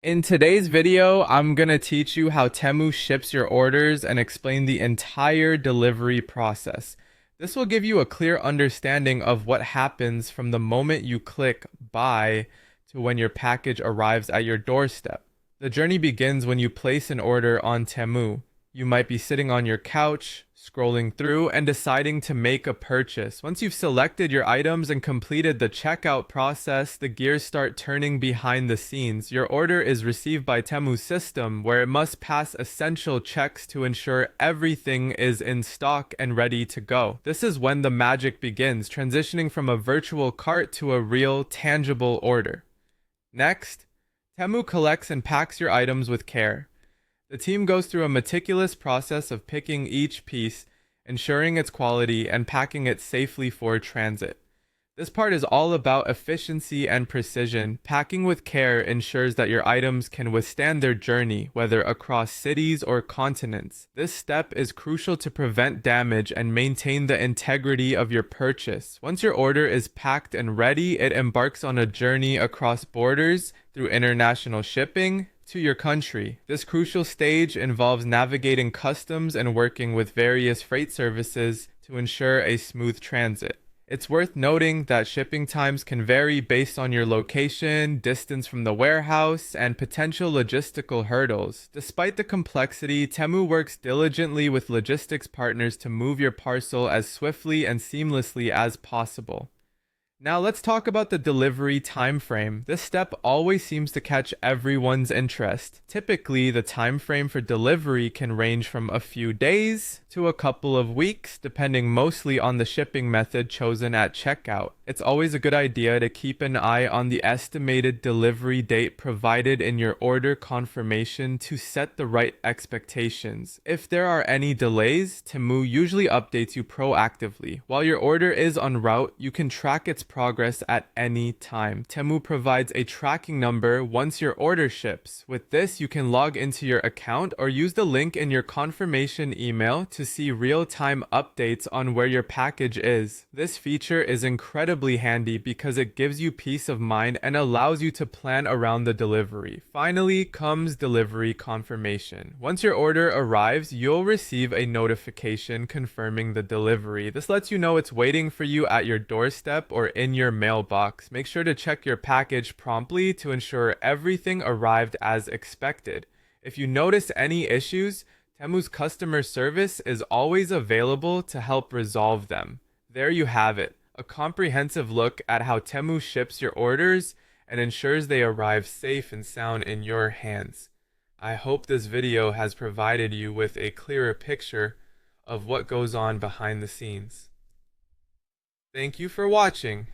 In today's video, I'm gonna teach you how Temu ships your orders and explain the entire delivery process. This will give you a clear understanding of what happens from the moment you click buy to when your package arrives at your doorstep. The journey begins when you place an order on Temu. You might be sitting on your couch, scrolling through, and deciding to make a purchase. Once you've selected your items and completed the checkout process, the gears start turning behind the scenes. Your order is received by Temu's system, where it must pass essential checks to ensure everything is in stock and ready to go. This is when the magic begins, transitioning from a virtual cart to a real, tangible order. Next, Temu collects and packs your items with care. The team goes through a meticulous process of picking each piece, ensuring its quality, and packing it safely for transit. This part is all about efficiency and precision. Packing with care ensures that your items can withstand their journey, whether across cities or continents. This step is crucial to prevent damage and maintain the integrity of your purchase. Once your order is packed and ready, it embarks on a journey across borders through international shipping to your country. This crucial stage involves navigating customs and working with various freight services to ensure a smooth transit. It's worth noting that shipping times can vary based on your location, distance from the warehouse, and potential logistical hurdles. Despite the complexity, Temu works diligently with logistics partners to move your parcel as swiftly and seamlessly as possible. Now let's talk about the delivery time frame. This step always seems to catch everyone's interest. Typically, the time frame for delivery can range from a few days to a couple of weeks, depending mostly on the shipping method chosen at checkout. It's always a good idea to keep an eye on the estimated delivery date provided in your order confirmation to set the right expectations. If there are any delays, Temu usually updates you proactively. While your order is en route, you can track its progress at any time. Temu provides a tracking number once your order ships. With this, you can log into your account or use the link in your confirmation email to see real-time updates on where your package is. This feature is incredibly handy because it gives you peace of mind and allows you to plan around the delivery. Finally comes delivery confirmation. Once your order arrives, you'll receive a notification confirming the delivery. This lets you know it's waiting for you at your doorstep or in your mailbox. Make sure to check your package promptly to ensure everything arrived as expected. If you notice any issues, Temu's customer service is always available to help resolve them. There you have it, a comprehensive look at how Temu ships your orders and ensures they arrive safe and sound in your hands. I hope this video has provided you with a clearer picture of what goes on behind the scenes. Thank you for watching.